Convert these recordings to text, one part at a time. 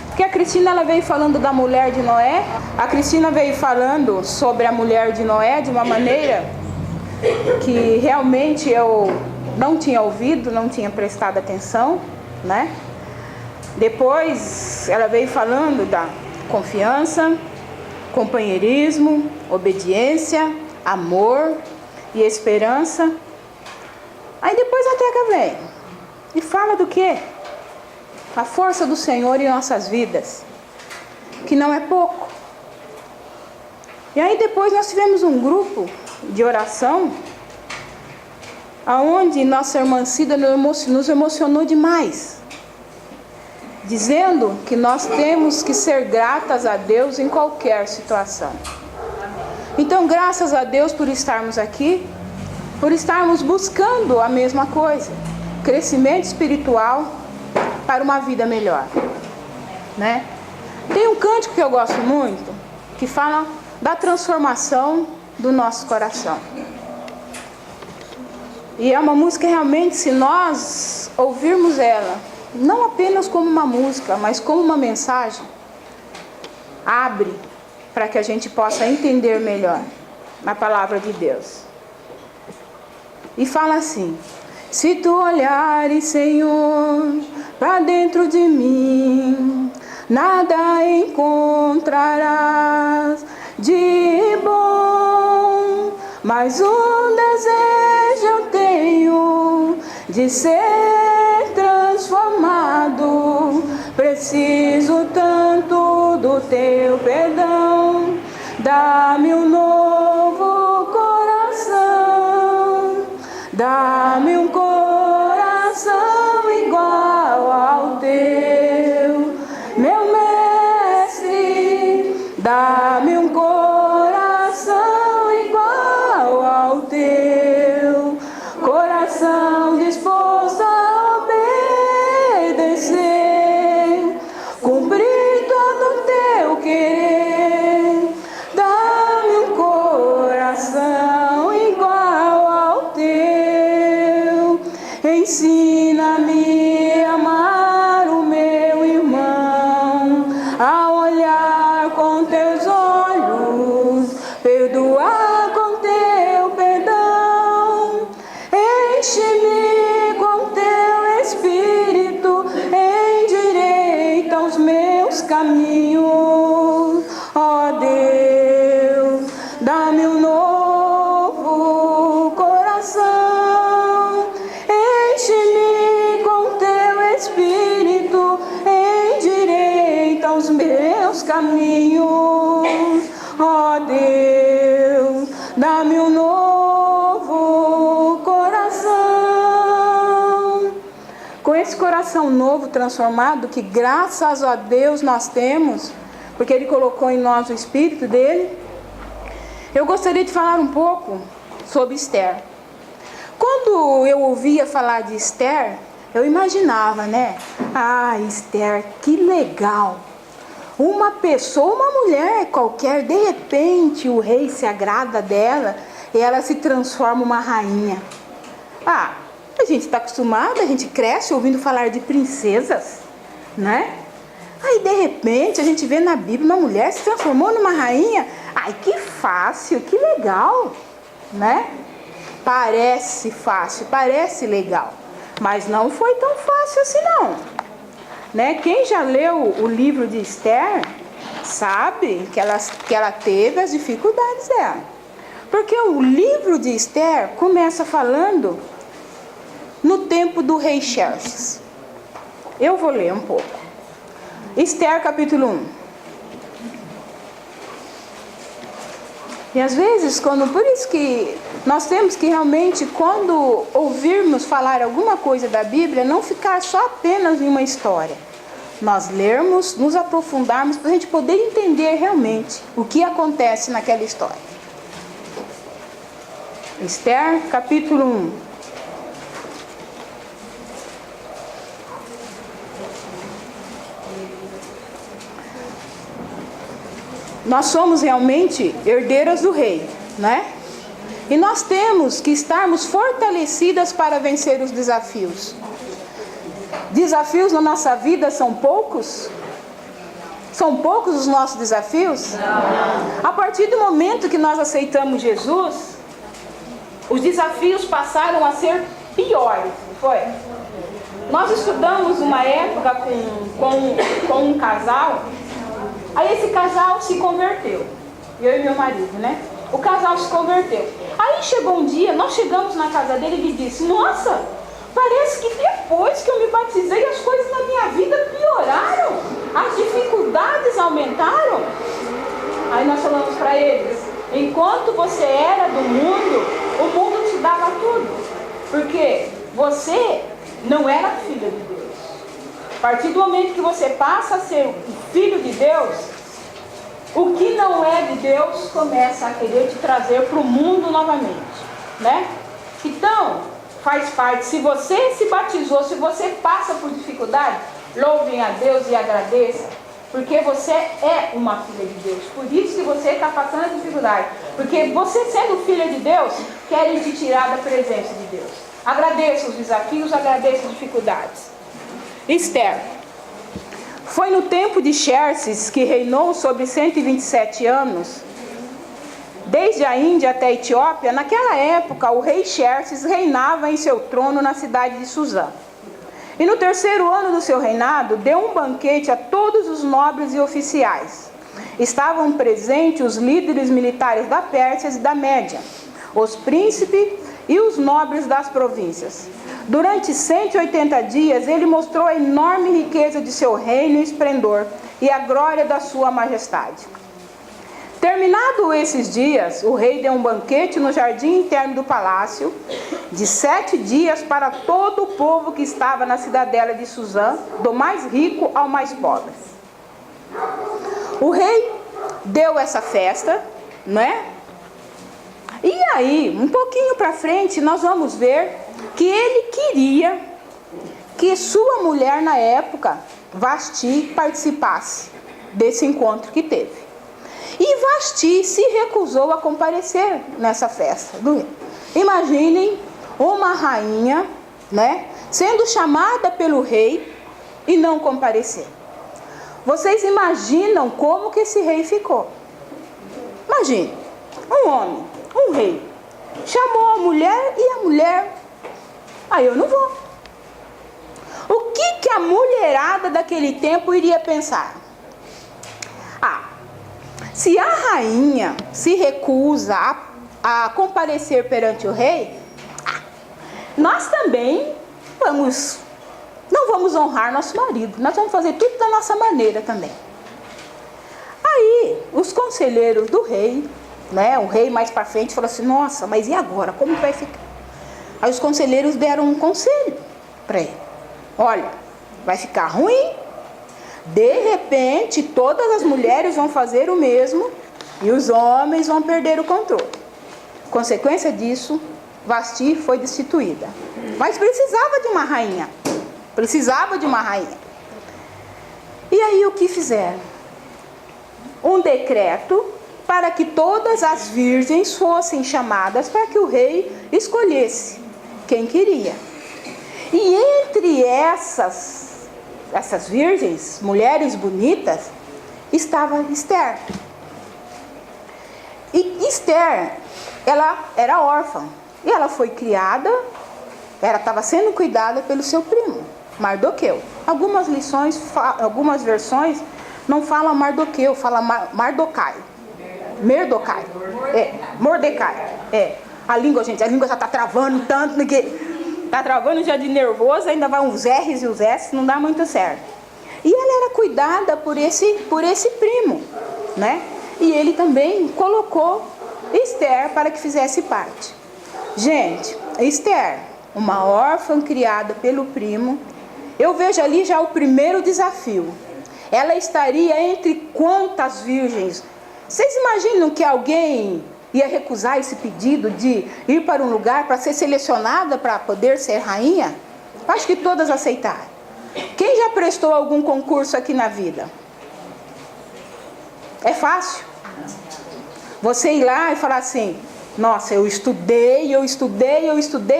Porque a Cristina ela veio falando da mulher de Noé. A Cristina veio falando sobre a mulher de Noé de uma maneira que realmente eu não tinha ouvido, não tinha prestado atenção, né? Depois ela veio falando da confiança, companheirismo, obediência, amor e esperança. Aí depois a Teca vem e fala do quê? A força do Senhor em nossas vidas, que não é pouco. E aí depois nós tivemos um grupo de oração, aonde nossa irmã Cida nos emocionou demais, dizendo que nós temos que ser gratas a Deus em qualquer situação. Então, graças a Deus por estarmos aqui, por estarmos buscando a mesma coisa, crescimento espiritual para uma vida melhor, né? Tem um cântico que eu gosto muito, que fala da transformação do nosso coração. E é uma música realmente, se nós ouvirmos ela, não apenas como uma música, mas como uma mensagem, abre para que a gente possa entender melhor a palavra de Deus. E fala assim: se tu olhares, Senhor, para dentro de mim, nada encontrarás de bom, mas um desejo eu tenho de ser transformado. Preciso tanto do teu perdão, dá-me um novo coração, dá-me um coração igual ao teu, meu mestre, dá-me um coração igual ao teu, coração disposto a obedecer, cumprir todo o teu querer, dá-me um coração igual ao teu, ensina-me a amar o meu irmão, a olhar com teus olhos, perdoar com teu perdão, enche-me com teu espírito, endireita os meus caminhos, ó Deus, dá-me um novo coração, enche-me com teu espírito, endireita os meus caminhos, ó Deus, dá-me um novo coração. Com esse coração novo, transformado, que graças a Deus nós temos, porque Ele colocou em nós o Espírito dEle, eu gostaria de falar um pouco sobre Esther. Quando eu ouvia falar de Esther, eu imaginava, né? Ah, Esther, que legal! Uma pessoa, uma mulher qualquer, de repente o rei se agrada dela e ela se transforma uma rainha. Ah, a gente está acostumado, a gente cresce ouvindo falar de princesas, né? Aí de repente a gente vê na Bíblia uma mulher se transformou numa rainha. Ai, que fácil, que legal, né? Parece fácil, parece legal, mas não foi tão fácil assim não, né? Quem já leu o livro de Esther sabe que ela teve as dificuldades dela, porque o livro de Esther começa falando no tempo do rei Xerxes. Eu vou ler um pouco. Esther capítulo 1. E às vezes, por isso que nós temos que realmente, quando ouvirmos falar alguma coisa da Bíblia, não ficar só apenas em uma história. Nós lermos, nos aprofundarmos, para a gente poder entender realmente o que acontece naquela história. Esther, capítulo 1. Nós somos realmente herdeiras do rei, né? E nós temos que estarmos fortalecidas para vencer os desafios. desafios na nossa vida são poucos? São poucos os nossos desafios? Não. A partir do momento que nós aceitamos Jesus, os desafios passaram a ser piores, não foi? Nós estudamos uma época com um casal, aí esse casal se converteu, eu e meu marido, né? O casal se converteu. Aí chegou um dia, nós chegamos na casa dele e ele disse: nossa, parece que depois que eu me batizei as coisas na minha vida pioraram, as dificuldades aumentaram. Aí nós falamos para eles: enquanto você era do mundo, o mundo te dava tudo, porque você não era filho de Deus. A partir do momento que você passa a ser filho de Deus, o que não é de Deus começa a querer te trazer para o mundo novamente, né? Então, faz parte. Se você se batizou, se você passa por dificuldade, louvem a Deus e agradeça, porque você é uma filha de Deus. Por isso que você está passando dificuldade, porque você sendo filha de Deus, querem te tirar da presença de Deus. Agradeça os desafios, agradeça as dificuldades. Esther. Foi no tempo de Xerxes, que reinou sobre 127 anos, desde a Índia até a Etiópia. Naquela época, o rei Xerxes reinava em seu trono na cidade de Suzã. E no terceiro ano do seu reinado, deu um banquete a todos os nobres e oficiais. Estavam presentes os líderes militares da Pérsia e da Média, os príncipes e os nobres das províncias. Durante 180 dias, ele mostrou a enorme riqueza de seu reino e esplendor, e a glória da sua majestade. Terminado esses dias, o rei deu um banquete no jardim interno do palácio, de 7 dias para todo o povo que estava na cidadela de Suzã, do mais rico ao mais pobre. O rei deu essa festa, né? E aí, um pouquinho para frente, nós vamos ver que ele queria que sua mulher na época, Vasti, participasse desse encontro que teve. E Vasti se recusou a comparecer nessa festa do rei. Imaginem uma rainha, né, sendo chamada pelo rei e não comparecer. Vocês imaginam como que esse rei ficou? Imagine, um homem, um rei, chamou a mulher e a mulher: eu não vou. O que a mulherada daquele tempo iria pensar? Se a rainha se recusa a comparecer perante o rei, nós também não vamos honrar nosso marido. Nós vamos fazer tudo da nossa maneira também. Aí, os conselheiros do rei, né, o rei mais para frente falou assim: nossa, mas e agora? Como vai ficar? Aí os conselheiros deram um conselho para ele: olha, vai ficar ruim. De repente, todas as mulheres vão fazer o mesmo e os homens vão perder o controle. Consequência disso, Vasti foi destituída. Mas precisava de uma rainha. Precisava de uma rainha. E aí o que fizeram? Um decreto para que todas as virgens fossem chamadas para que o rei escolhesse quem queria. E entre essas virgens, mulheres bonitas, estava Esther. E Esther, ela era órfã. E ela foi criada, ela estava sendo cuidada pelo seu primo, Mardoqueu. Algumas versões não falam Mardoqueu, falam Mordecai. Mordecai. A língua já está travando tanto que... Está travando já de nervoso, ainda vai uns R's e os S, não dá muito certo. E ela era cuidada por esse primo, né? E ele também colocou Esther para que fizesse parte. Gente, Esther, uma órfã criada pelo primo, eu vejo ali já o primeiro desafio. Ela estaria entre quantas virgens? Vocês imaginam que alguém ia recusar esse pedido de ir para um lugar para ser selecionada para poder ser rainha? Acho que todas aceitaram. Quem já prestou algum concurso aqui na vida? É fácil? Você ir lá e falar assim: Nossa, eu estudei,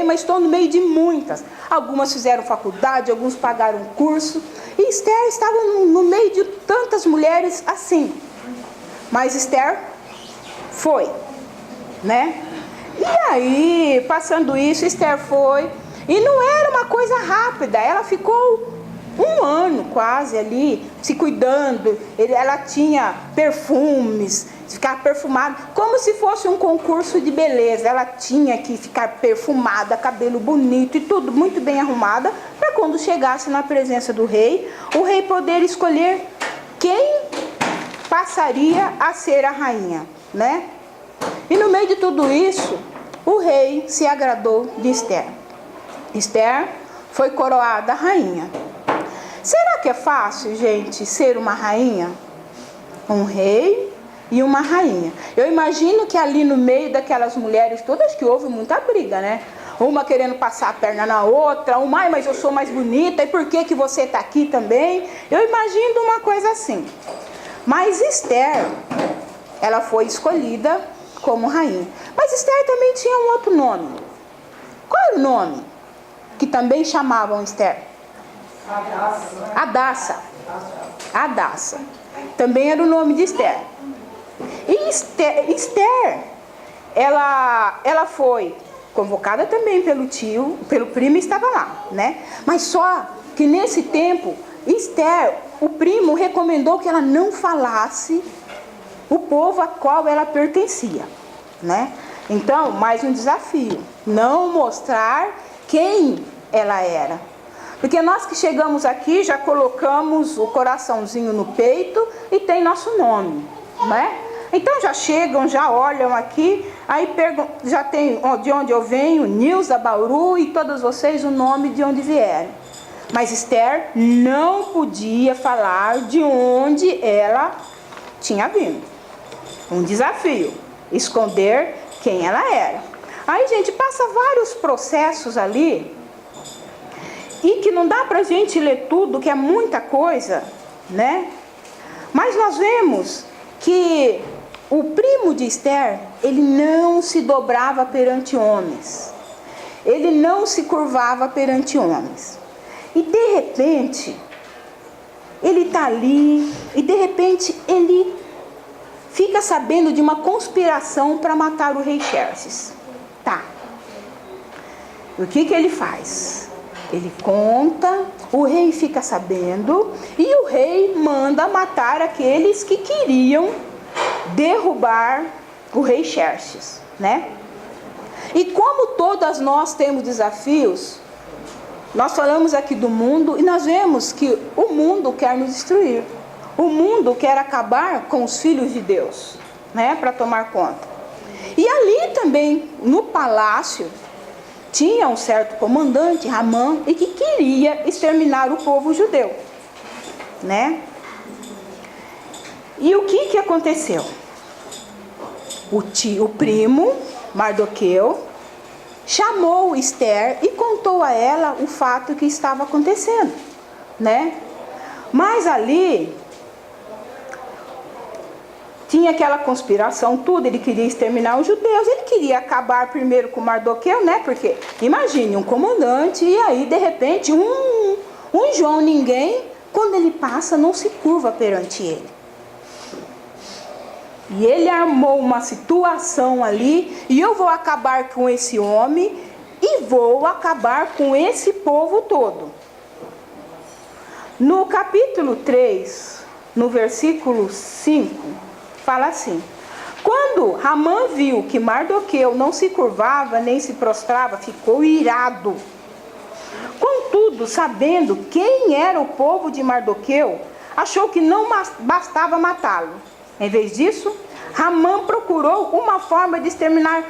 mas estou no meio de muitas. Algumas fizeram faculdade, alguns pagaram curso. E Esther estava no meio de tantas mulheres assim. Mas Esther foi, né? E aí, passando isso, Esther foi. E não era uma coisa rápida, ela ficou 1 ano quase ali, se cuidando. Ela tinha perfumes, ficar perfumada, como se fosse um concurso de beleza. Ela tinha que ficar perfumada, cabelo bonito e tudo muito bem arrumada, para quando chegasse na presença do rei, o rei poder escolher quem passaria a ser a rainha, né? E no meio de tudo isso, o rei se agradou de Esther. Esther foi coroada rainha. Será que é fácil, gente, ser uma rainha? Um rei e uma rainha. Eu imagino que ali no meio daquelas mulheres todas, que houve muita briga, né? Uma querendo passar a perna na outra, uma, mas eu sou mais bonita, e por que você está aqui também? Eu imagino uma coisa assim. Mas Esther, ela foi escolhida como rainha. Mas Esther também tinha um outro nome. Qual era o nome que também chamavam Esther? Hadassa. Também era o nome de Esther. E Esther, ela foi convocada também pelo tio, pelo primo, estava lá, né? Mas só que nesse tempo, Esther, o primo recomendou que ela não falasse o povo a qual ela pertencia, né? Então, mais um desafio, não mostrar quem ela era. Porque nós que chegamos aqui já colocamos o coraçãozinho no peito e tem nosso nome, né? Então já chegam, já olham aqui, aí já tem de onde eu venho, Nilza, Bauru, e todos vocês o nome de onde vieram. Mas Esther não podia falar de onde ela tinha vindo. Um desafio, esconder quem ela era. Aí, gente, passa vários processos ali, e que não dá pra gente ler tudo, que é muita coisa, né? Mas nós vemos que o primo de Esther, ele não se dobrava perante homens. Ele não se curvava perante homens. E de repente, ele está ali, e de repente ele fica sabendo de uma conspiração para matar o rei Xerxes. Tá. O que ele faz? Ele conta, o rei fica sabendo, e o rei manda matar aqueles que queriam derrubar o rei Xerxes, né? E como todas nós temos desafios, nós falamos aqui do mundo e nós vemos que o mundo quer nos destruir. O mundo quer acabar com os filhos de Deus, né? Para tomar conta. E ali também, no palácio, tinha um certo comandante, Ramã, e que queria exterminar o povo judeu, né? E o que aconteceu? O primo, Mardoqueu, chamou Esther e contou a ela o fato que estava acontecendo, né? Mas ali tinha aquela conspiração, tudo, ele queria exterminar os judeus, ele queria acabar primeiro com Mardoqueu, né? Porque, imagine, um comandante, e aí, de repente, um João ninguém, quando ele passa, não se curva perante ele. E ele armou uma situação ali, e eu vou acabar com esse homem, e vou acabar com esse povo todo. No capítulo 3, no versículo 5, fala assim: quando Ramã viu que Mardoqueu não se curvava nem se prostrava, ficou irado. Contudo, sabendo quem era o povo de Mardoqueu, achou que não bastava matá-lo. Em vez disso, Ramã procurou uma forma de exterminar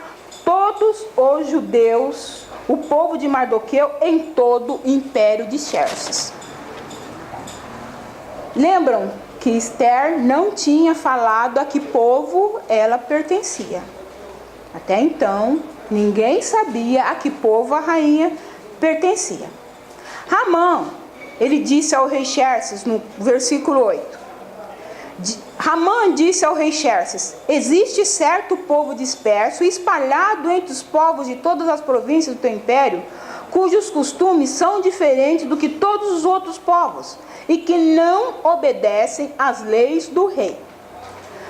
todos os judeus, o povo de Mardoqueu, em todo o império de Xerxes. Lembram que Esther não tinha falado a que povo ela pertencia. Até então, ninguém sabia a que povo a rainha pertencia. Ramã, ele disse ao rei Xerxes, no versículo 8, Ramã disse ao rei Xerxes: existe certo povo disperso e espalhado entre os povos de todas as províncias do teu império, cujos costumes são diferentes do que todos os outros povos, e que não obedecem às leis do rei.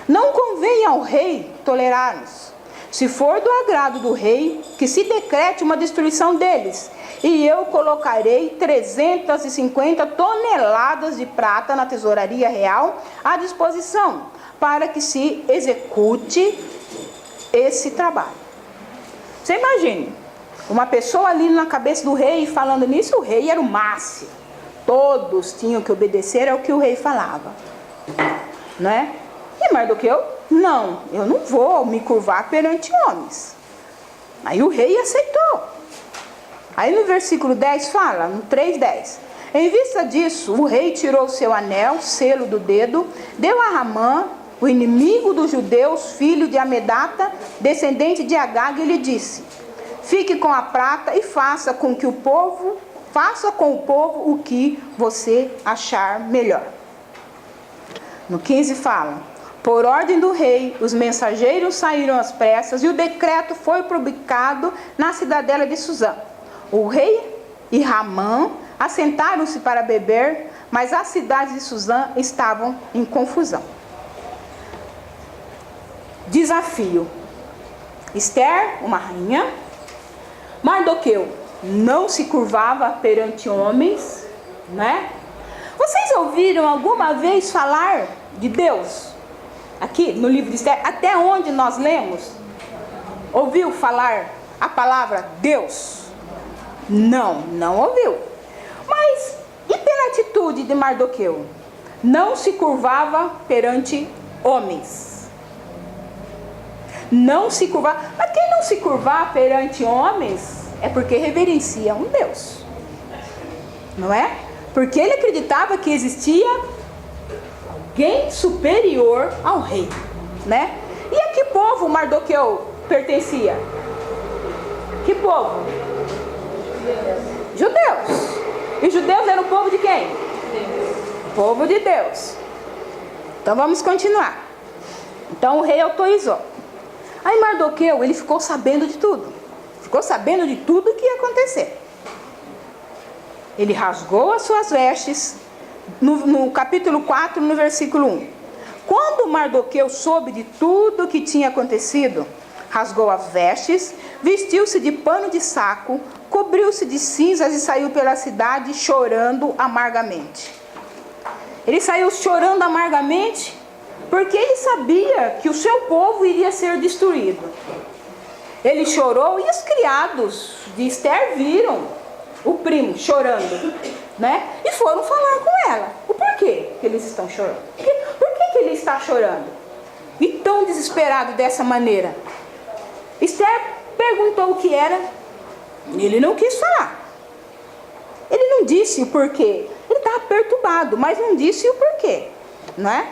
Não convém ao rei tolerá-los. Se for do agrado do rei, que se decrete uma destruição deles, e eu colocarei 350 toneladas de prata na tesouraria real à disposição, para que se execute esse trabalho. Você imagine, uma pessoa ali na cabeça do rei falando nisso, o rei era o máximo. Todos tinham que obedecer ao que o rei falava. Não é? E Mardoqueu, não, eu não vou me curvar perante homens. Aí o rei aceitou. Aí no versículo 10 fala, no 3:10. Em vista disso, o rei tirou seu anel, selo do dedo, deu a Ramã, o inimigo dos judeus, filho de Amedata, descendente de Agag, e lhe disse: fique com a prata e faça com o povo o que você achar melhor. No 15 fala: por ordem do rei, os mensageiros saíram às pressas e o decreto foi publicado na cidadela de Suzã. O rei e Ramã assentaram-se para beber, mas as cidades de Suzã estavam em confusão. Desafio: Ester, uma rainha. Mardoqueu não se curvava perante homens, né? Vocês ouviram alguma vez falar de Deus? Aqui no livro de Ester, até onde nós lemos, ouviu falar a palavra Deus? Não ouviu. Mas e pela atitude de Mardoqueu? Não se curvava perante homens. Não se curvava. Mas quem não se curvar perante homens é porque reverencia um Deus, não é? Porque ele acreditava que existia alguém superior ao rei, né? E a que povo Mardoqueu pertencia? Que povo? Judeus. E judeus eram o povo de quem? O povo de Deus. Então vamos continuar. Então o rei autorizou. Aí Mardoqueu, ele ficou sabendo de tudo. Ficou sabendo de tudo que ia acontecer. Ele rasgou as suas vestes, no capítulo 4, no versículo 1. Quando Mardoqueu soube de tudo que tinha acontecido, rasgou as vestes, vestiu-se de pano de saco, cobriu-se de cinzas e saiu pela cidade chorando amargamente. Ele saiu chorando amargamente porque ele sabia que o seu povo iria ser destruído. Ele chorou e os criados de Ester viram o primo chorando, né? E foram falar com ela. O porquê que eles estão chorando? Por que ele está chorando? E tão desesperado dessa maneira? Ester perguntou o que era. Ele não quis falar. Ele não disse o porquê. Ele estava perturbado, mas não disse o porquê, não é?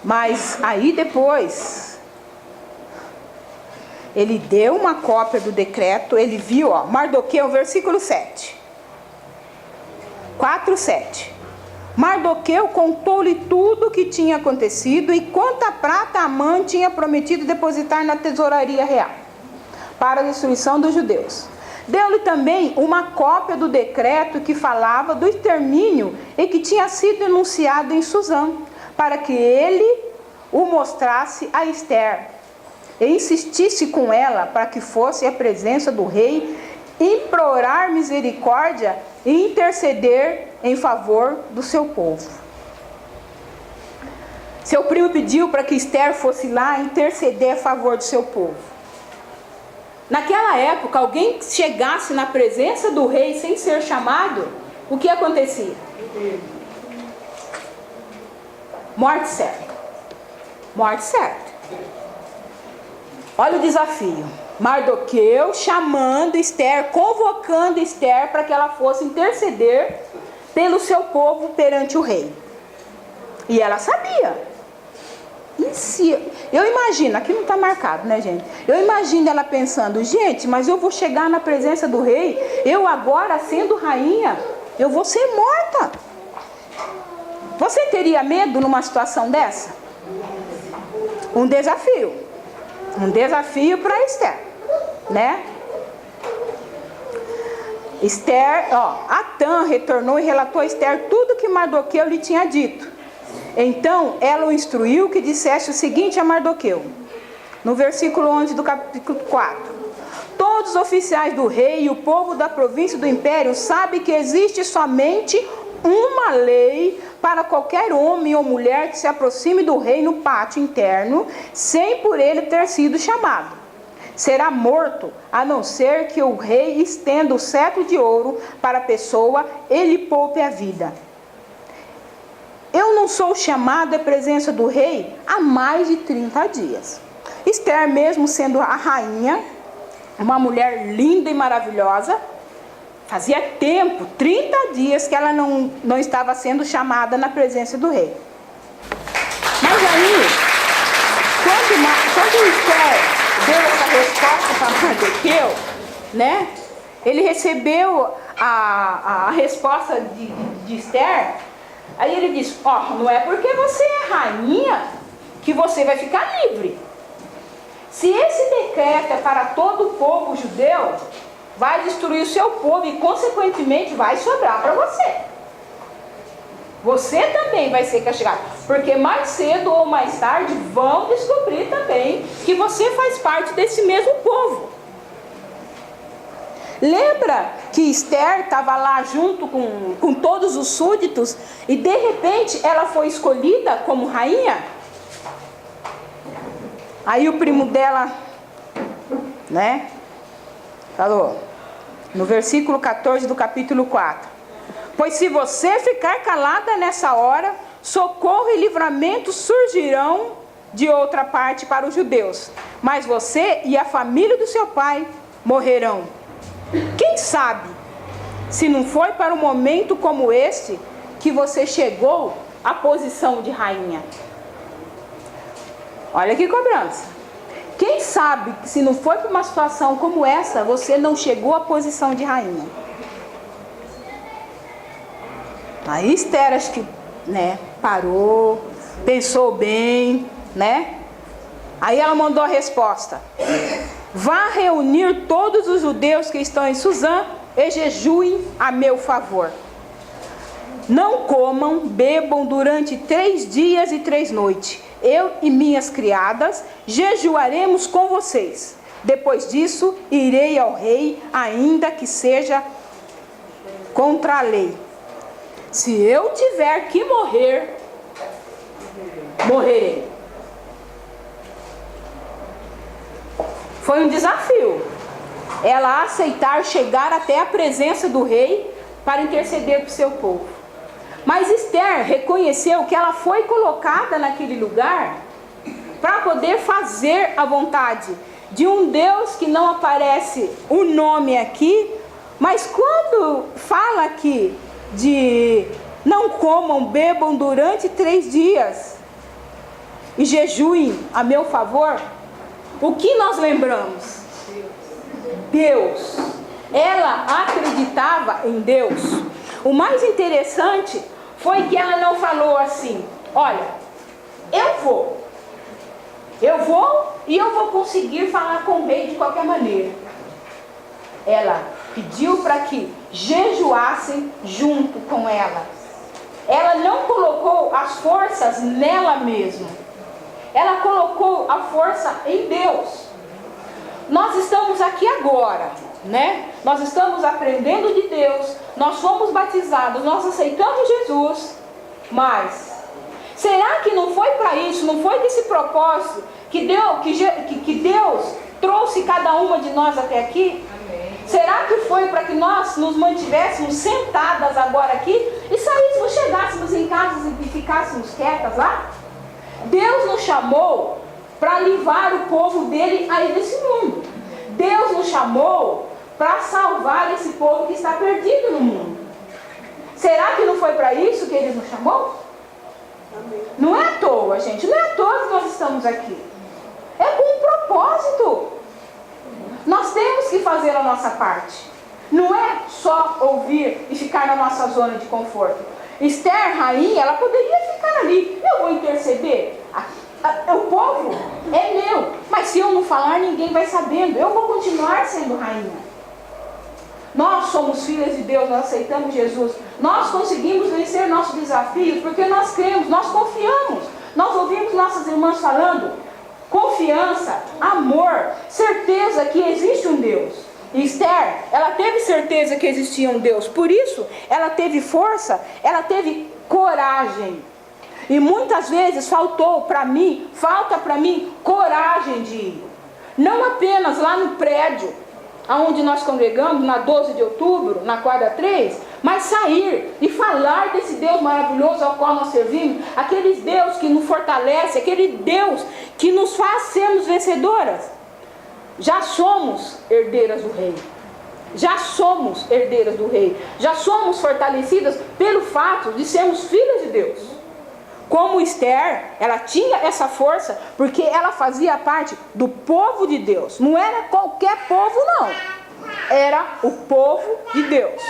Mas aí depois, ele deu uma cópia do decreto. Ele viu, Mardoqueu, versículo 7. 4:7. Mardoqueu contou-lhe tudo o que tinha acontecido e quanta prata Amã tinha prometido depositar na tesouraria real para a destruição dos judeus. Deu-lhe também uma cópia do decreto que falava do extermínio e que tinha sido enunciado em Suzã, para que ele o mostrasse a Ester e insistisse com ela para que fosse à presença do rei, implorar misericórdia e interceder em favor do seu povo. Seu primo pediu para que Ester fosse lá interceder a favor do seu povo. Naquela época, alguém chegasse na presença do rei sem ser chamado, o que acontecia? Morte certa. Morte certa. Olha o desafio. Mardoqueu chamando Ester, convocando Ester para que ela fosse interceder pelo seu povo perante o rei. E ela sabia. Eu imagino, aqui não está marcado, né, gente? Eu imagino ela pensando, gente, mas eu vou chegar na presença do rei, eu agora sendo rainha, eu vou ser morta. Você teria medo numa situação dessa? Um desafio. Um desafio para Esther, né? Esther, Atã retornou e relatou a Esther tudo que Mardoqueu lhe tinha dito. Então ela o instruiu que dissesse o seguinte a Mardoqueu, no versículo 11 do capítulo 4: todos os oficiais do rei e o povo da província do império sabem que existe somente uma lei para qualquer homem ou mulher que se aproxime do rei no pátio interno, sem por ele ter sido chamado. Será morto, a não ser que o rei estenda o cetro de ouro para a pessoa e lhe poupe a vida. Eu não sou chamado à presença do rei há mais de 30 dias. Esther, mesmo sendo a rainha, uma mulher linda e maravilhosa, fazia tempo, 30 dias, que ela não estava sendo chamada na presença do rei. Mas aí, quando Esther deu essa resposta para Mardoqueu, né? Ele recebeu a resposta de Esther. Aí ele disse: não é porque você é rainha que você vai ficar livre. Se esse decreto é para todo o povo judeu, vai destruir o seu povo e consequentemente vai sobrar para você. Você também vai ser castigado, porque mais cedo ou mais tarde vão descobrir também que você faz parte desse mesmo povo. Lembra que Esther estava lá junto com todos os súditos e de repente ela foi escolhida como rainha? Aí o primo dela, né, falou no versículo 14 do capítulo 4: pois se você ficar calada nessa hora, socorro e livramento surgirão de outra parte para os judeus, mas você e a família do seu pai morrerão. Quem sabe, se não foi para um momento como este que você chegou à posição de rainha? Olha que cobrança. Quem sabe, se não foi para uma situação como essa, você não chegou à posição de rainha? Aí Esther, acho que, né, parou, pensou bem, né? Aí ela mandou a resposta: vá reunir todos os judeus que estão em Suzã e jejuem a meu favor. Não comam, bebam durante 3 dias e 3 noites. Eu e minhas criadas jejuaremos com vocês. Depois disso, irei ao rei, ainda que seja contra a lei. Se eu tiver que morrer, morrerei. Foi um desafio ela aceitar chegar até a presença do rei para interceder para o seu povo. Mas Esther reconheceu que ela foi colocada naquele lugar para poder fazer a vontade de um Deus que não aparece o nome aqui, mas quando fala aqui de não comam, bebam durante 3 dias e jejuem a meu favor, o que nós lembramos? Deus. Ela acreditava em Deus. O mais interessante foi que ela não falou assim: olha, eu vou e eu vou conseguir falar com o rei de qualquer maneira. Ela pediu para que jejuassem junto com ela. Ela não colocou as forças nela mesma. Ela colocou a força em Deus. Nós estamos aqui agora, né? Nós estamos aprendendo de Deus. Nós fomos batizados, nós aceitamos Jesus. Mas será que não foi para isso, não foi desse propósito que Deus trouxe cada uma de nós até aqui? Será que foi para que nós nos mantivéssemos sentadas agora aqui e saíssemos, chegássemos em casa e ficássemos quietas lá? Deus nos chamou para livrar o povo dele aí desse mundo. Deus nos chamou para salvar esse povo que está perdido no mundo. Será que não foi para isso que ele nos chamou? Amém. Não é à toa, gente. Não é à toa que nós estamos aqui. É com um propósito. Nós temos que fazer a nossa parte. Não é só ouvir e ficar na nossa zona de conforto. Esther, rainha, ela poderia ficar ali. Eu vou interceder. O povo é meu. Mas se eu não falar, ninguém vai sabendo. Eu vou continuar sendo rainha. Nós somos filhas de Deus, nós aceitamos Jesus. Nós conseguimos vencer nossos desafios porque nós cremos, nós confiamos. Nós ouvimos nossas irmãs falando. Confiança, amor, certeza que existe um Deus. E Esther, ela teve certeza que existia um Deus. Por isso, ela teve força, ela teve coragem. E muitas vezes falta para mim coragem de ir. Não apenas lá no prédio, onde nós congregamos, na 12 de outubro, na quadra 3, mas sair e falar desse Deus maravilhoso ao qual nós servimos, aquele Deus que nos fortalece, aquele Deus que nos faz sermos vencedoras. Já somos herdeiras do Rei. Já somos herdeiras do Rei. Já somos fortalecidas pelo fato de sermos filhas de Deus. Como Esther, ela tinha essa força porque ela fazia parte do povo de Deus. Não era qualquer povo, não. Era o povo de Deus.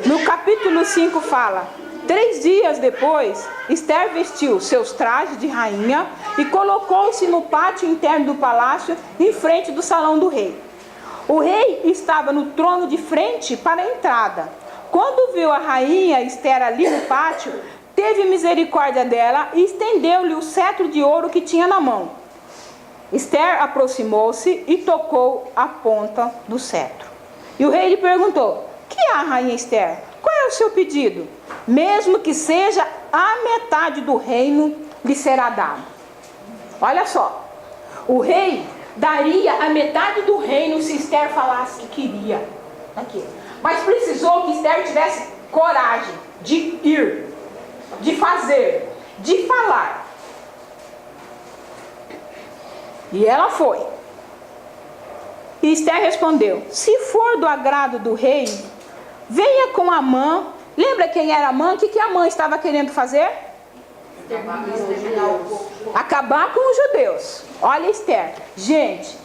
No capítulo 5 fala: 3 dias depois, Esther vestiu seus trajes de rainha e colocou-se no pátio interno do palácio, em frente do salão do rei. O rei estava no trono de frente para a entrada. Quando viu a rainha Esther ali no pátio, teve misericórdia dela e estendeu-lhe o cetro de ouro que tinha na mão. Esther aproximou-se e tocou a ponta do cetro. E o rei lhe perguntou: que há, rainha Esther? Qual é o seu pedido? Mesmo que seja a metade do reino, lhe será dado. Olha só, o rei daria a metade do reino se Esther falasse que queria. Aqui. Mas precisou que Esther tivesse coragem de ir, de fazer, de falar. E ela foi. E Esther respondeu: se for do agrado do rei, venha com Amã. Lembra quem era Amã? O que Amã estava querendo fazer? Acabar com os judeus. Olha Esther. Gente,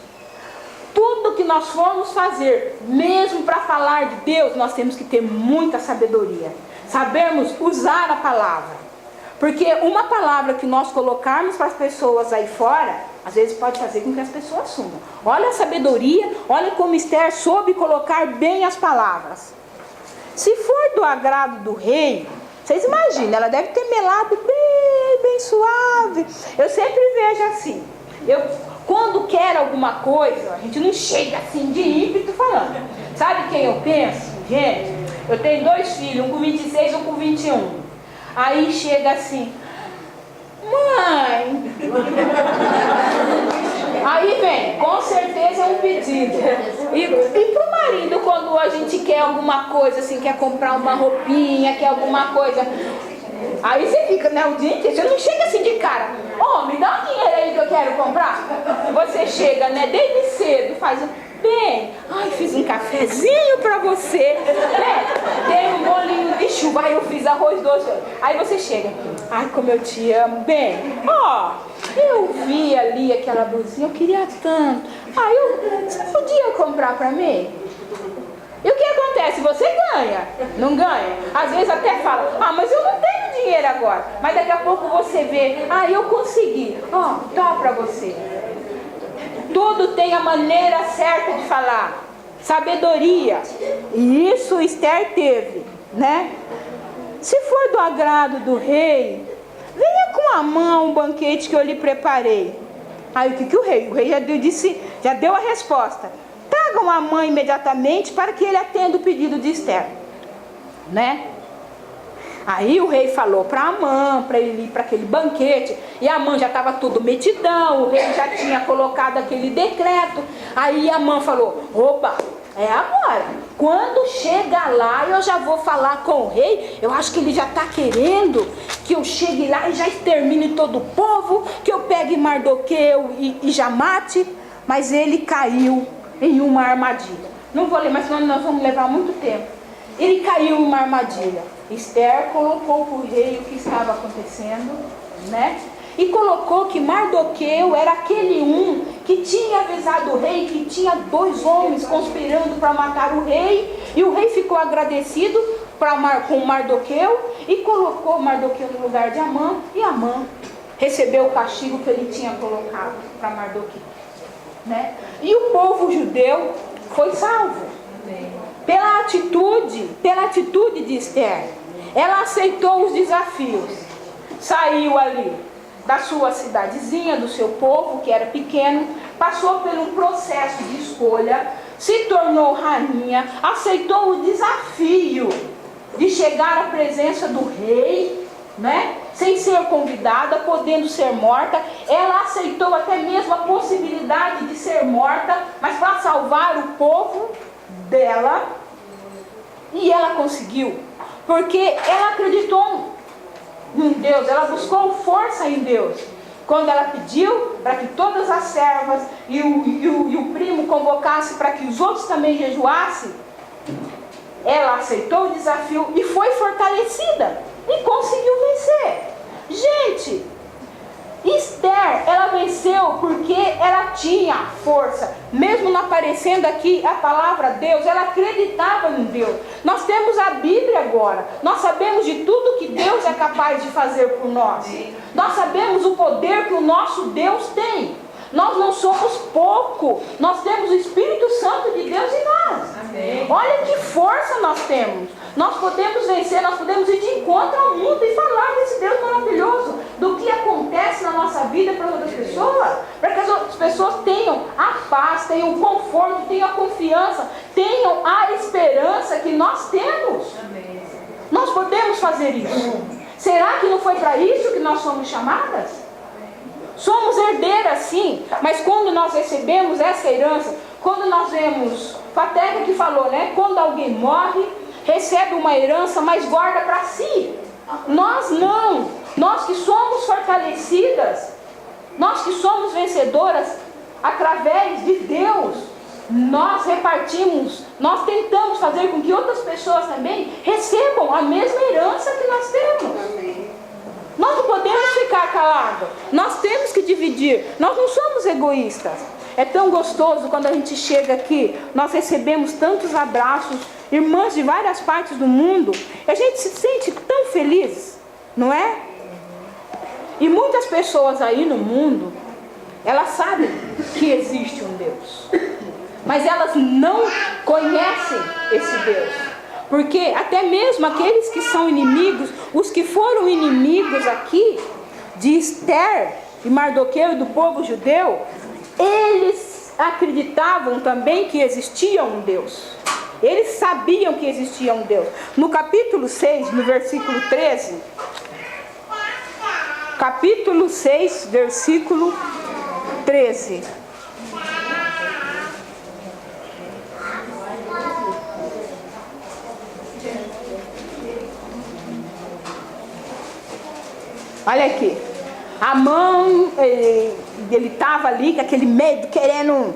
tudo que nós formos fazer, mesmo para falar de Deus, nós temos que ter muita sabedoria. Sabermos usar a palavra. Porque uma palavra que nós colocarmos para as pessoas aí fora, às vezes pode fazer com que as pessoas sumam. Olha a sabedoria, olha como Esther soube colocar bem as palavras. Se for do agrado do rei, vocês imaginam, ela deve ter melado bem suave. Eu sempre vejo assim, quando quer alguma coisa, a gente não chega assim de ímpeto falando. Sabe quem eu penso? Gente, eu tenho 2 filhos, um com 26 e um com 21. Aí chega assim: mãe. Aí vem, com certeza é um pedido. E pro marido, quando a gente quer alguma coisa, assim, quer comprar uma roupinha, quer alguma coisa, aí você fica, né, o dia inteiro, você não chega assim de cara: ó, me dá um dinheiro aí que eu quero comprar. Você chega, né, desde cedo, faz bem, ai, fiz um cafezinho pra você, né? Dei um bolinho de chuva, aí eu fiz arroz doce. Aí você chega: ai, como eu te amo. Bem, ó, eu vi ali aquela blusinha, eu queria tanto. Você podia comprar pra mim? E o que acontece? Você ganha, não ganha? Às vezes até fala: mas eu não tenho dinheiro agora. Mas daqui a pouco você vê: eu consegui. Dá pra você. Tudo tem a maneira certa de falar. Sabedoria. E isso Esther teve, né? Se for do agrado do rei, venha com Amã um banquete que eu lhe preparei. Aí o que o rei? O rei já deu a resposta: tragam Amã imediatamente para que ele atenda o pedido de Esther, né? Aí o rei falou para Amã, para ele ir para aquele banquete, e Amã já estava todo metidão, o rei já tinha colocado aquele decreto. Aí Amã falou: opa, é agora, quando chegar lá eu já vou falar com o rei. Eu acho que ele já está querendo que eu chegue lá e já extermine todo o povo, que eu pegue Mardoqueu e já mate. Mas ele caiu em uma armadilha. Não vou ler, mas senão nós vamos levar muito tempo. Ele caiu em uma armadilha. Esther colocou para o rei o que estava acontecendo, né? E colocou que Mardoqueu era aquele que tinha avisado o rei que tinha 2 homens conspirando para matar o rei. E o rei ficou agradecido com Mardoqueu e colocou Mardoqueu no lugar de Amã, e Amã recebeu o castigo que ele tinha colocado para Mardoqueu, né? E o povo judeu foi salvo pela atitude de Esther. Ela aceitou os desafios, saiu ali da sua cidadezinha, do seu povo que era pequeno, passou por um processo de escolha, se tornou rainha, aceitou o desafio de chegar à presença do rei, né? Sem ser convidada, podendo ser morta. Ela aceitou até mesmo a possibilidade de ser morta, mas para salvar o povo dela. E ela conseguiu, porque ela acreditou em Deus, ela buscou força em Deus. Quando ela pediu para que todas as servas e o primo convocasse para que os outros também jejuassem, ela aceitou o desafio e foi fortalecida e conseguiu vencer. Gente, Esther, ela venceu porque ela tinha força. Mesmo não aparecendo aqui a palavra Deus, ela acreditava em Deus. Nós temos a Bíblia agora. Nós sabemos de tudo que Deus é capaz de fazer por nós. Nós sabemos o poder que o nosso Deus tem. Nós não somos pouco. Nós temos o Espírito Santo de Deus em nós. Amém. Olha que força nós temos. Nós podemos vencer, nós podemos ir de encontro ao mundo e falar desse Deus maravilhoso, do que acontece na nossa vida para outras pessoas, para que as outras pessoas tenham a paz, tenham o conforto, tenham a confiança, tenham a esperança que nós temos. Amém. Nós podemos fazer isso. Será que não foi para isso que nós somos chamadas? Somos herdeiras sim, mas quando nós recebemos essa herança, quando nós vemos, Pateca que falou, né? Quando alguém morre, recebe uma herança, mas guarda para si. Nós não. Nós que somos fortalecidas, nós que somos vencedoras através de Deus, nós repartimos, nós tentamos fazer com que outras pessoas também recebam a mesma herança que nós temos. Nós não podemos ficar calados, nós temos que dividir, nós não somos egoístas. É tão gostoso quando a gente chega aqui, nós recebemos tantos abraços, irmãs de várias partes do mundo, e a gente se sente tão feliz, não é? E muitas pessoas aí no mundo, elas sabem que existe um Deus, mas elas não conhecem esse Deus, porque até mesmo aqueles que são inimigos, os que foram inimigos aqui, de Esther e Mardoqueu e do povo judeu, eles acreditavam também que existia um Deus. Eles sabiam que existia um Deus. No capítulo 6, no versículo 13, capítulo 6, versículo 13. Olha aqui. Amã, ele estava ali com aquele medo, querendo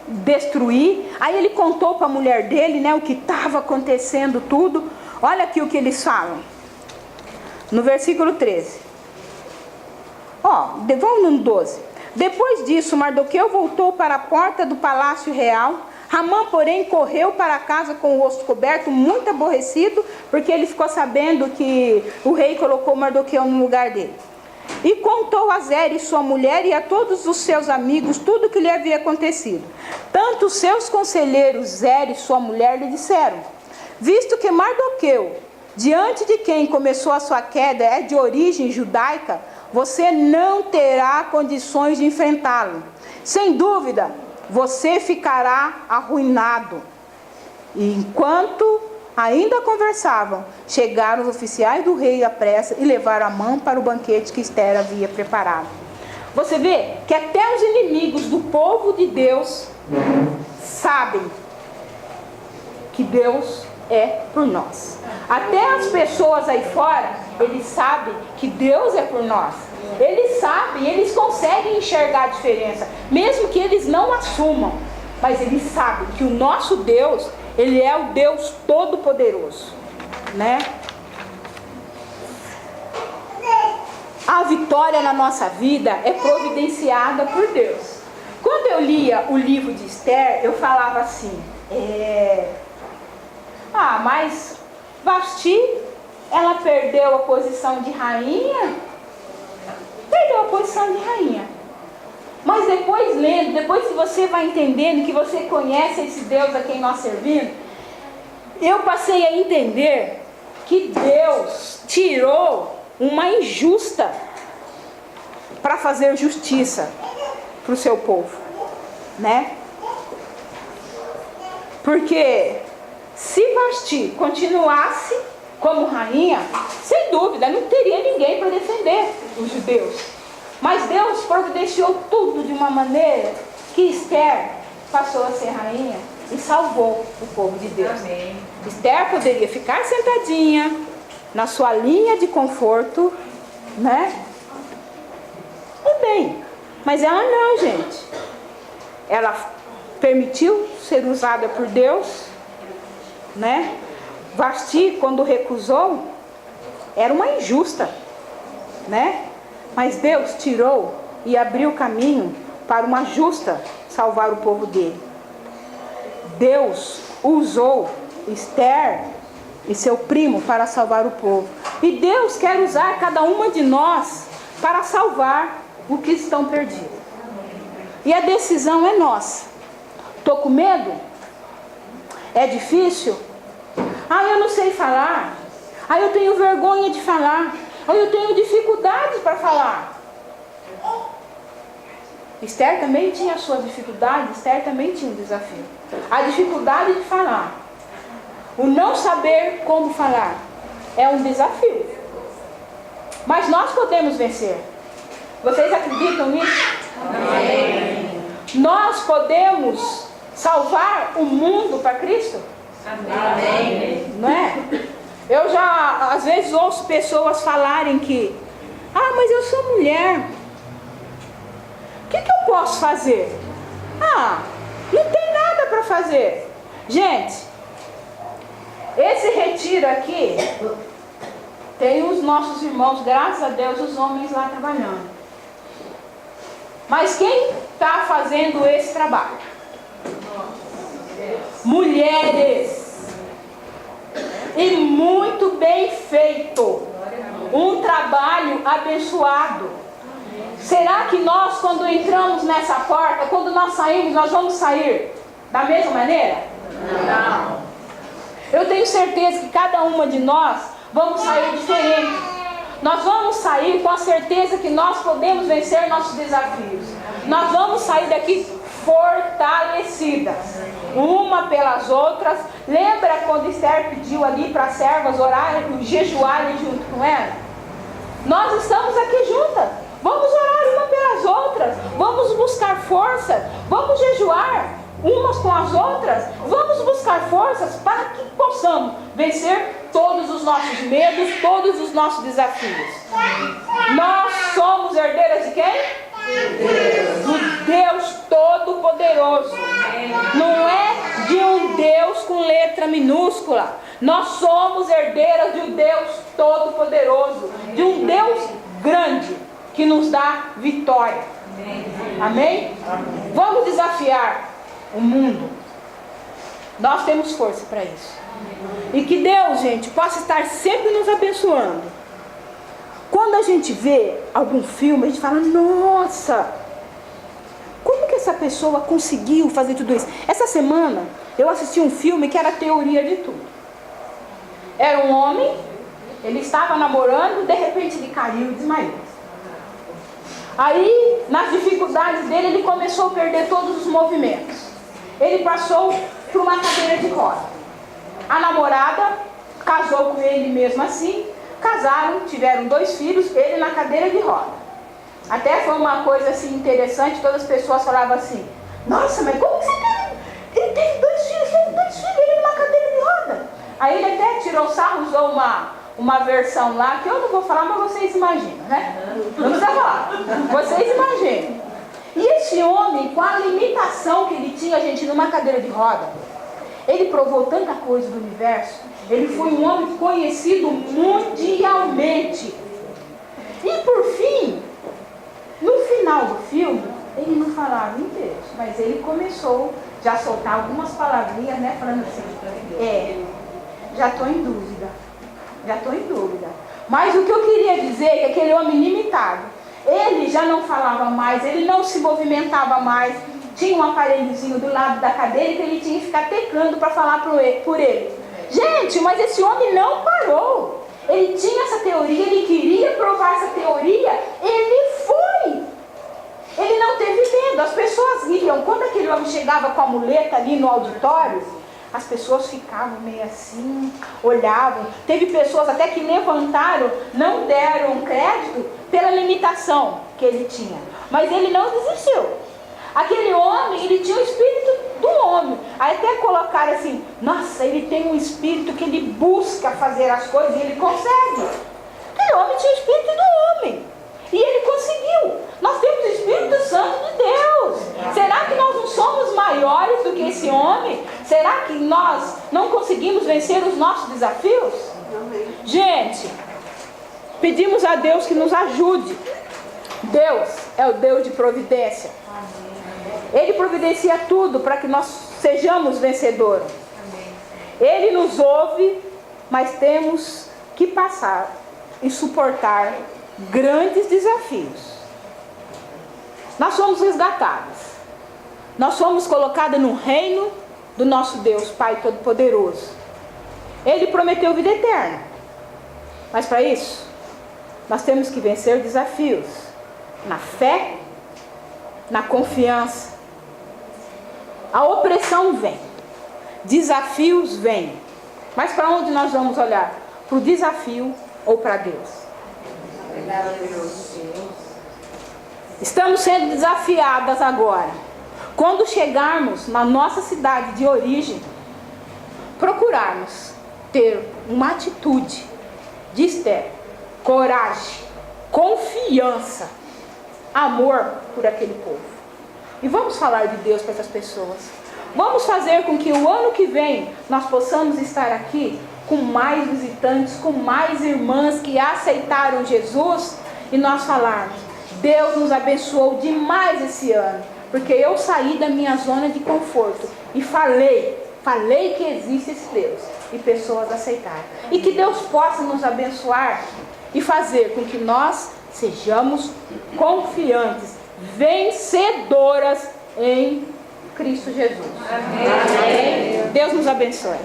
destruir. Aí ele contou para a mulher dele, né, o que estava acontecendo tudo. Olha aqui o que eles falam. No versículo 13. Vamos no 12. Depois disso, Mardoqueu voltou para a porta do palácio real. Amã, porém, correu para casa com o rosto coberto, muito aborrecido, porque ele ficou sabendo que o rei colocou Mardoqueu no lugar dele. E contou a Zéria e sua mulher e a todos os seus amigos tudo o que lhe havia acontecido. Tanto os seus conselheiros Zéria e sua mulher lhe disseram: visto que Mardoqueu, diante de quem começou a sua queda, é de origem judaica, você não terá condições de enfrentá-lo. Sem dúvida, você ficará arruinado. E enquanto ainda conversavam, chegaram os oficiais do rei à pressa e levaram Amã para o banquete que Esther havia preparado. Você vê que até os inimigos do povo de Deus sabem que Deus é por nós. Até as pessoas aí fora, eles sabem que Deus é por nós. Eles sabem, eles conseguem enxergar a diferença, mesmo que eles não assumam. Mas eles sabem que o nosso Deus, Ele é o Deus Todo-Poderoso, né? A vitória na nossa vida é providenciada por Deus. Quando eu lia o livro de Esther, eu falava assim: mas Vasti, ela perdeu a posição de rainha. Perdeu a posição de rainha. Mas depois lendo, depois que você vai entendendo, que você conhece esse Deus a quem nós servimos, eu passei a entender que Deus tirou uma injusta para fazer justiça para o seu povo, né? Porque se Vasti continuasse como rainha, sem dúvida, não teria ninguém para defender os judeus. Mas Deus providenciou tudo de uma maneira que Esther passou a ser rainha e salvou o povo de Deus. Amém. Esther poderia ficar sentadinha na sua linha de conforto, né? E bem, mas ela não, gente. Ela permitiu ser usada por Deus, né? Vasti, quando recusou, era uma injusta, né? Mas Deus tirou e abriu o caminho para uma justa salvar o povo dele. Deus usou Esther e seu primo para salvar o povo. E Deus quer usar cada uma de nós para salvar o que estão perdidos. E a decisão é nossa. Estou com medo? É difícil? Eu não sei falar. Eu tenho vergonha de falar. Eu tenho dificuldades para falar. Esther também tinha a sua dificuldade. Esther também tinha um desafio. A dificuldade de falar. O não saber como falar é um desafio. Mas nós podemos vencer. Vocês acreditam nisso? Amém. Nós podemos salvar o mundo para Cristo? Amém. Não é? Eu já, às vezes, ouço pessoas falarem que mas eu sou mulher. O que eu posso fazer? Não tem nada para fazer. Gente, esse retiro aqui tem os nossos irmãos, graças a Deus, os homens lá trabalhando. Mas quem está fazendo esse trabalho? Mulheres. E muito bem feito. Um trabalho abençoado. Será que nós, quando entramos nessa porta, quando nós saímos, nós vamos sair da mesma maneira? Não. Eu tenho certeza que cada uma de nós vamos sair diferente. Nós vamos sair com a certeza que nós podemos vencer nossos desafios. Nós vamos sair daqui fortalecidas, uma pelas outras. Lembra quando Esther pediu ali para as servas orarem, jejuarem junto com ela? Nós estamos aqui juntas. Vamos orar uma pelas outras. Vamos buscar força. Vamos jejuar umas com as outras. Vamos buscar forças para que possamos vencer todos os nossos medos, todos os nossos desafios. Nós somos herdeiras de quem? Do Deus Todo-Poderoso. Não é de um Deus com letra minúscula. Nós somos herdeiras de um Deus Todo-Poderoso, de um Deus grande que nos dá vitória. Amém? Vamos desafiar o mundo. Nós temos força para isso. E que Deus, gente, possa estar sempre nos abençoando. Quando a gente vê algum filme, a gente fala: nossa, como que essa pessoa conseguiu fazer tudo isso? Essa semana eu assisti um filme que era a teoria de tudo. Era um homem, ele estava namorando, de repente ele caiu e desmaiou. Aí, nas dificuldades dele, ele começou a perder todos os movimentos. Ele passou por uma cadeira de roda. A namorada casou com ele mesmo assim. Casaram, tiveram 2 filhos, ele na cadeira de roda. Até foi uma coisa assim interessante, todas as pessoas falavam assim: nossa, mas como que você tem? Ele teve 2 filhos, ele numa cadeira de roda. Aí ele até tirou sarro, usou uma versão lá, que eu não vou falar, mas vocês imaginam, né? Não precisa falar, vocês imaginam. E esse homem, com a limitação que ele tinha, gente, numa cadeira de roda, ele provou tanta coisa do universo. Ele foi um homem conhecido mundialmente. E por fim, no final do filme, ele não falava inglês, mas ele começou já a soltar algumas palavrinhas, né? Falando assim, Já estou em dúvida. Mas o que eu queria dizer é que aquele homem limitado, ele já não falava mais, ele não se movimentava mais. Tinha um aparelhozinho do lado da cadeira que ele tinha que ficar teclando para falar por ele. Gente, mas esse homem não parou. Ele tinha essa teoria, ele queria provar essa teoria, ele foi. Ele não teve medo. As pessoas riam. Quando aquele homem chegava com a muleta ali no auditório, as pessoas ficavam meio assim, olhavam. Teve pessoas até que levantaram, não deram crédito pela limitação que ele tinha. Mas ele não desistiu. Aquele homem, ele tinha o espírito do homem. Aí até colocaram assim, nossa, ele tem um espírito que ele busca fazer as coisas e ele consegue. Aquele homem tinha o espírito do homem. E ele conseguiu. Nós temos o Espírito Santo de Deus. Será que nós não somos maiores do que esse homem? Será que nós não conseguimos vencer os nossos desafios? Amém. Gente, pedimos a Deus que nos ajude. Deus é o Deus de providência. Ele providencia tudo para que nós sejamos vencedores. Ele nos ouve, mas temos que passar e suportar grandes desafios. Nós somos resgatados. Nós somos colocados no reino do nosso Deus, Pai Todo-Poderoso. Ele prometeu vida eterna. Mas para isso, nós temos que vencer desafios. Na fé, na confiança. A opressão vem. Desafios vêm. Mas para onde nós vamos olhar? Para o desafio ou para Deus? Estamos sendo desafiadas agora. Quando chegarmos na nossa cidade de origem, procurarmos ter uma atitude de Esther, coragem, confiança, amor por aquele povo. E vamos falar de Deus para essas pessoas. Vamos fazer com que o ano que vem nós possamos estar aqui com mais visitantes, com mais irmãs que aceitaram Jesus, e nós falarmos, Deus nos abençoou demais esse ano, porque eu saí da minha zona de conforto e falei que existe esse Deus, e pessoas aceitaram. E que Deus possa nos abençoar e fazer com que nós sejamos confiantes, vencedoras em Cristo Jesus. Amém. Deus nos abençoe.